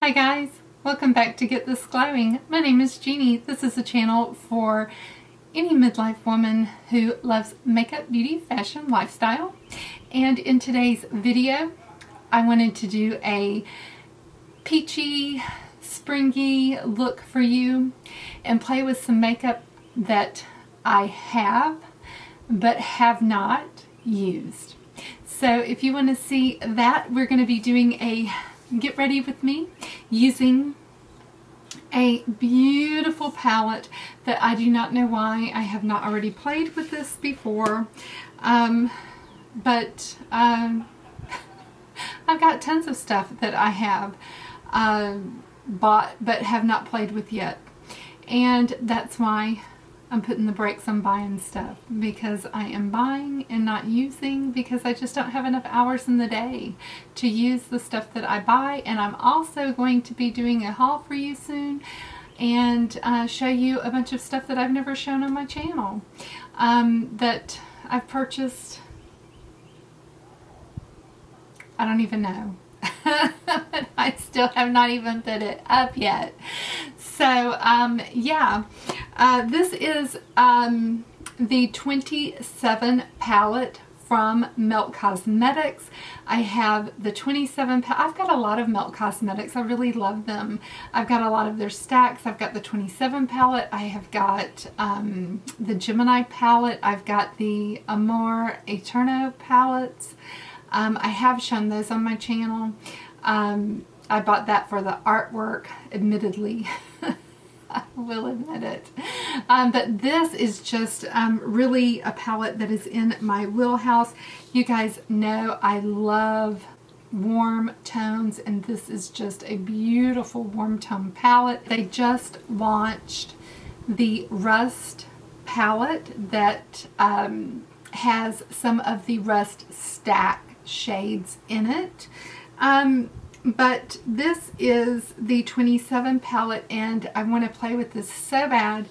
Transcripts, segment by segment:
Hi guys, welcome back to Get This Glowing. My name is Jeannie. This is a channel for any midlife woman who loves makeup, beauty, fashion, lifestyle. And in today's video, I wanted to do a peachy, springy look for you and play with some makeup that I have but have not used. So if you want to see that, we're going to be doing a get ready with me using a beautiful palette that I do not know why I have not already played with this before, but I've got tons of stuff that I have bought but have not played with yet, and that's why I'm putting the brakes on buying stuff, because I am buying and not using because I just don't have enough hours in the day to use the stuff that I buy. And I'm also going to be doing a haul for you soon and show you a bunch of stuff that I've never shown on my channel that I've purchased. I don't even know. I still have not even put it up yet. So yeah, this is the 27 palette from Melt Cosmetics. I have the 27 I've got a lot of Melt Cosmetics. I really love them. I've got a lot of their stacks. I've got the 27 palette. I have got the Gemini palette. I've got the Amor Eterno palettes. I have shown those on my channel. I bought that for the artwork, admittedly. I will admit it. But this is just really a palette that is in my wheelhouse. You guys know I love warm tones, and this is just a beautiful warm tone palette. They just launched the Rust palette that has some of the Rust Stack shades in it. But this is the 27 palette, and I want to play with this so bad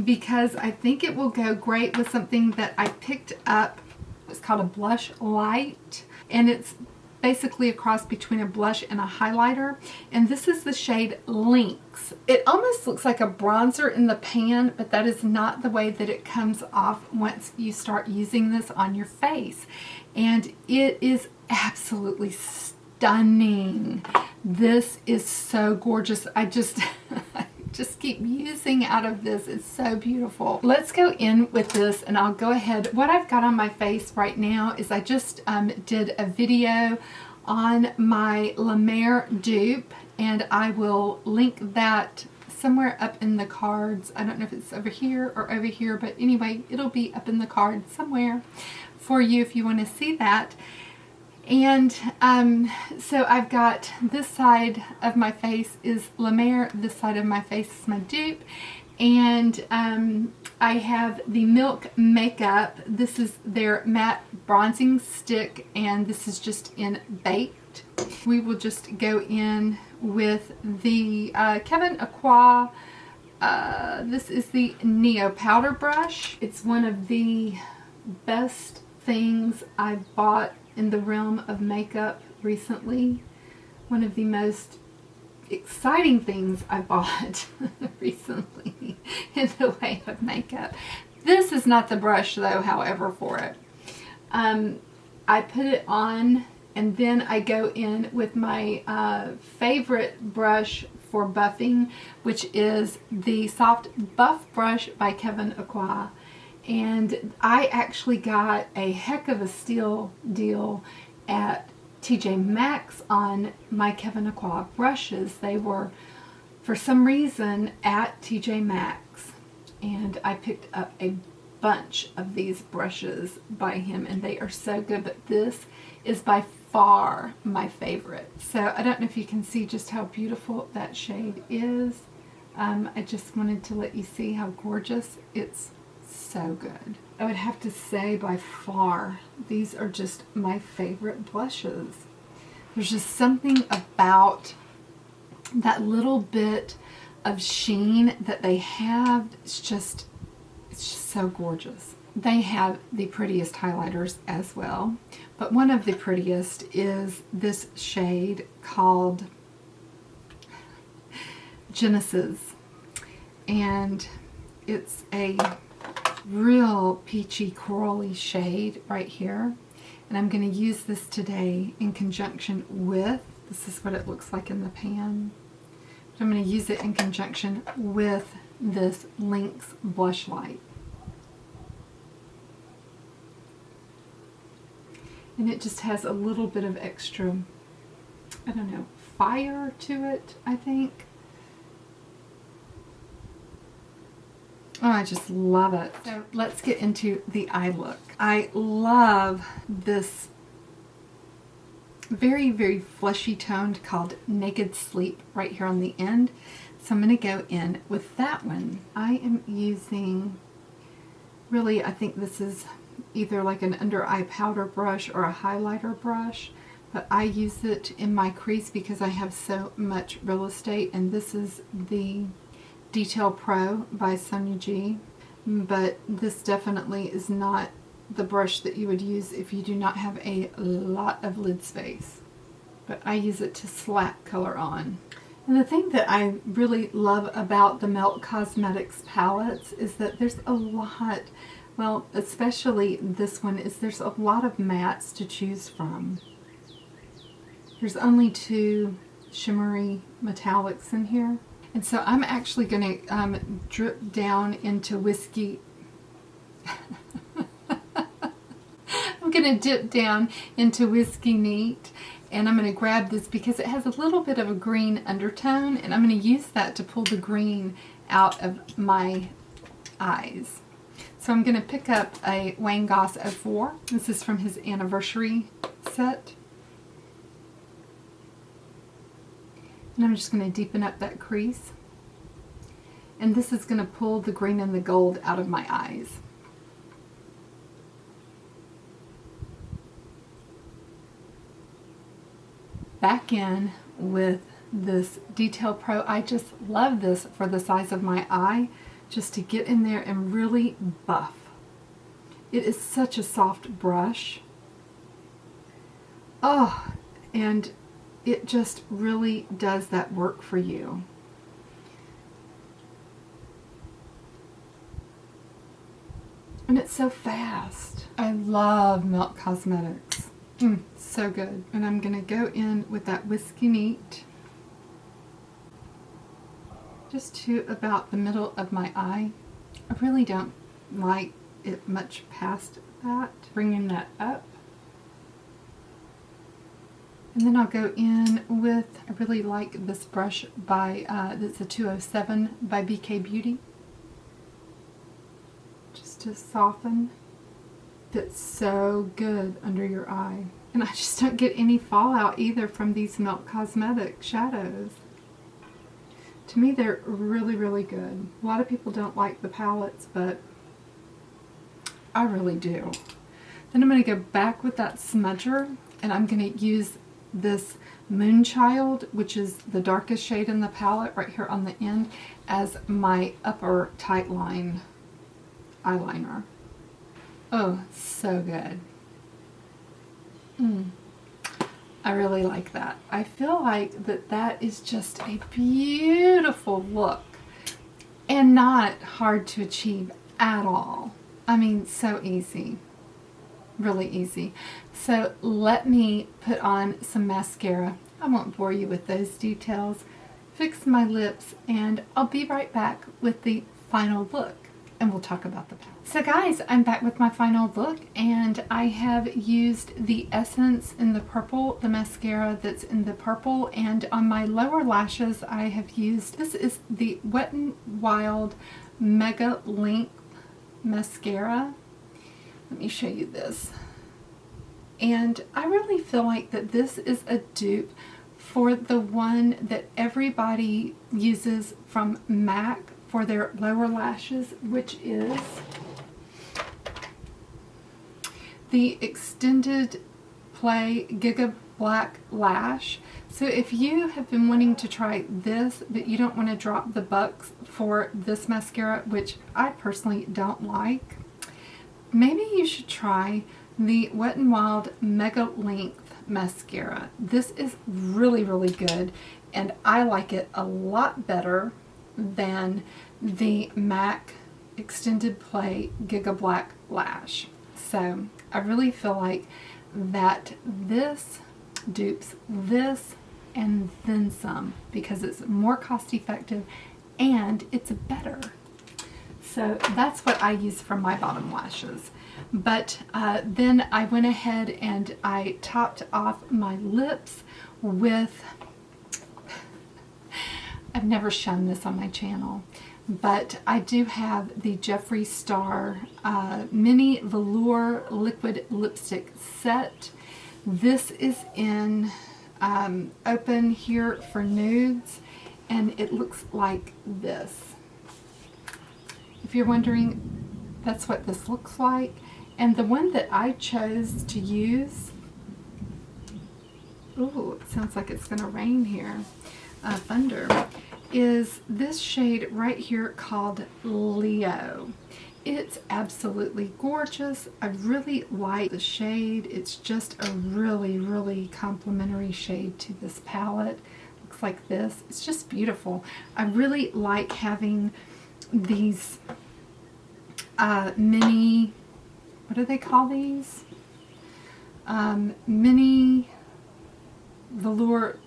because I think it will go great with something that I picked up. It's called a blush light, and it's basically a cross between a blush and a highlighter, and this is the shade Lynx. It almost looks like a bronzer in the pan, but that is not the way that it comes off once you start using this on your face, and it is absolutely stunning. This is so gorgeous. I just keep using out of this. It's so beautiful. Let's go in with this, and I'll go ahead. What I've got on my face right now is I just did a video on my La Mer dupe, and I will link that somewhere up in the cards. I don't know if it's over here or over here, but anyway, it'll be up in the cards somewhere for you if you want to see that. And so I've got this side of my face is La Mer, this side of my face is my dupe, and I have the Milk Makeup. This is their matte bronzing stick, and this is just in Baked. We will just go in with the Kevyn Aqua. This is the Neo Powder Brush. It's one of the best things I've bought in the realm of makeup recently. One of the most exciting things I bought recently in the way of makeup. This is not the brush though, however, for it. I put it on, and then I go in with my favorite brush for buffing, which is the Soft Buff Brush by Kevyn Aqua. And I actually got a heck of a steal deal at TJ Maxx on my Kevyn Aqua brushes. They were, for some reason, at TJ Maxx, and I picked up a bunch of these brushes by him, and they are so good, but this is by far my favorite. So I don't know if you can see just how beautiful that shade is. I just wanted to let you see how gorgeous it's. So good. I would have to say by far these are just my favorite blushes. There's just something about that little bit of sheen that they have. It's just so gorgeous. They have the prettiest highlighters as well, but one of the prettiest is this shade called, Genesis, and it's a real peachy corally shade right here, and I'm going to use this today in conjunction with, this is what it looks like in the pan, but I'm going to use it in conjunction with this Lynx blush light. And it just has a little bit of extra, I don't know, fire to it, I think. Oh, I just love it. So let's get into the eye look. I love this very, very fleshy toned called Naked Sleep right here on the end. So I'm going to go in with that one. I am using, really, I think this is either like an under eye powder brush or a highlighter brush, but I use it in my crease because I have so much real estate, and this is the Detail Pro by Sonia G, but this definitely is not the brush that you would use if you do not have a lot of lid space, but I use it to slap color on. And the thing that I really love about the Melt Cosmetics palettes is that there's a lot, well, especially this one, is there's a lot of mattes to choose from. There's only 2 shimmery metallics in here. And so I'm actually going to drip down into Whiskey. I'm going to dip down into Whiskey Neat, and I'm going to grab this because it has a little bit of a green undertone, and I'm going to use that to pull the green out of my eyes. So I'm going to pick up a Wayne Goss 04. This is from his anniversary set. And I'm just going to deepen up that crease. And this is going to pull the green and the gold out of my eyes. Back in with this Detail Pro. I just love this for the size of my eye, just to get in there and really buff. It is such a soft brush. Oh, and it just really does that work for you. And it's so fast. I love Melt Cosmetics. So good. And I'm going to go in with that Whiskey Neat just to about the middle of my eye. I really don't like it much past that. Bringing that up. And then I'll go in with, I really like this brush by, it's a 207 by BK Beauty. Just to soften. It's so good under your eye. And I just don't get any fallout either from these Melt Cosmetics shadows. To me, they're really, really good. A lot of people don't like the palettes, but I really do. Then I'm going to go back with that smudger, and I'm going to use this Moonchild, which is the darkest shade in the palette right here on the end, as my upper tight line eyeliner. Oh, so good. I really like that. I feel like that is just a beautiful look and not hard to achieve at all. I mean, so easy. Really easy. So let me put on some mascara. I won't bore you with those details. Fix my lips, and I'll be right back with the final look, and we'll talk about the palette. So guys, I'm back with my final look, and I have used the Essence in the purple, the mascara that's in the purple, and on my lower lashes I have used, this is the Wet n Wild Mega Length Mascara. Let me show you this. And I really feel like that this is a dupe for the one that everybody uses from MAC for their lower lashes, which is the Extended Play Giga Black Lash. So if you have been wanting to try this, but you don't want to drop the bucks for this mascara, which I personally don't like, maybe you should try the Wet n Wild Mega Length Mascara. This is really, really good. and I like it a lot better than the MAC Extended Play Giga Black Lash. So I really feel like that this dupes this and then some, because it's more cost effective and it's better. So that's what I use for my bottom lashes. But then I went ahead and I topped off my lips with, I've never shown this on my channel, but I do have the Jeffree Star Mini Velour Liquid Lipstick Set. This is in Open here for nudes, and it looks like this. If you're wondering, that's what this looks like. And the one that I chose to use, ooh, it sounds like it's gonna rain here, thunder, is this shade right here called Leo. It's absolutely gorgeous. I really like the shade. It's just a really, really complimentary shade to this palette. Looks like this. It's just beautiful. I really like having these mini, what do they call these? Mini velour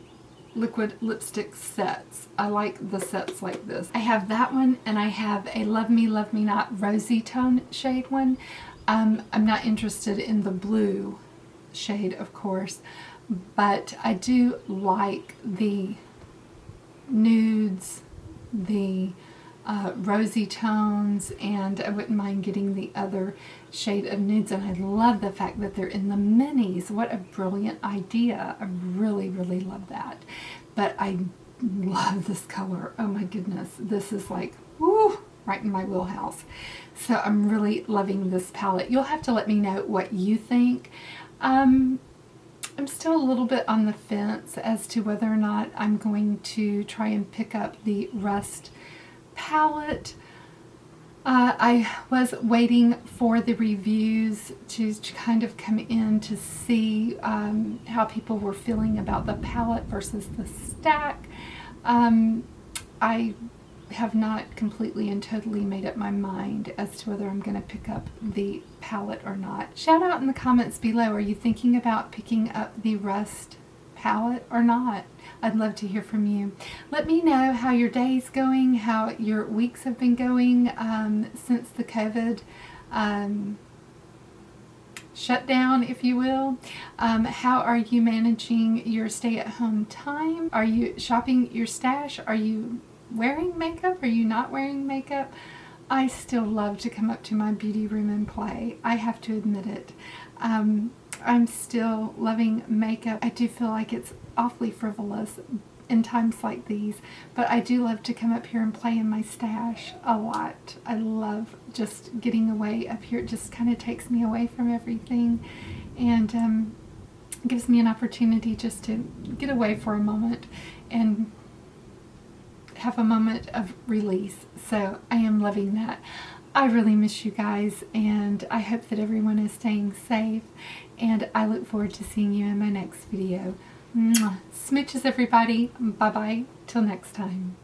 liquid lipstick sets. I like the sets like this. I have that one, and I have a Love Me Not rosy tone shade one. I'm not interested in the blue shade, of course, but I do like the nudes, the rosy tones, and I wouldn't mind getting the other shade of nudes, and I love the fact that they're in the minis. What a brilliant idea. I really, really love that. But I love this color. Oh my goodness. This is like, woo, right in my wheelhouse. So I'm really loving this palette. You'll have to let me know what you think. I'm still a little bit on the fence as to whether or not I'm going to try and pick up the Rust palette. I was waiting for the reviews to kind of come in to see how people were feeling about the palette versus the stack. I have not completely and totally made up my mind as to whether I'm going to pick up the palette or not. Shout out in the comments below, are you thinking about picking up the Rust palette or not? I'd love to hear from you. Let me know how your day's going, how your weeks have been going since the COVID shutdown, if you will. How are you managing your stay-at-home time? Are you shopping your stash? Are you wearing makeup? Are you not wearing makeup? I still love to come up to my beauty room and play. I have to admit it. I'm still loving makeup. I do feel like it's awfully frivolous in times like these, but I do love to come up here and play in my stash a lot. I love just getting away up here. It just kind of takes me away from everything, and gives me an opportunity just to get away for a moment and have a moment of release. So I am loving that. I really miss you guys, and I hope that everyone is staying safe, and I look forward to seeing you in my next video. Mwah. Smooches, everybody. Bye-bye. Till next time.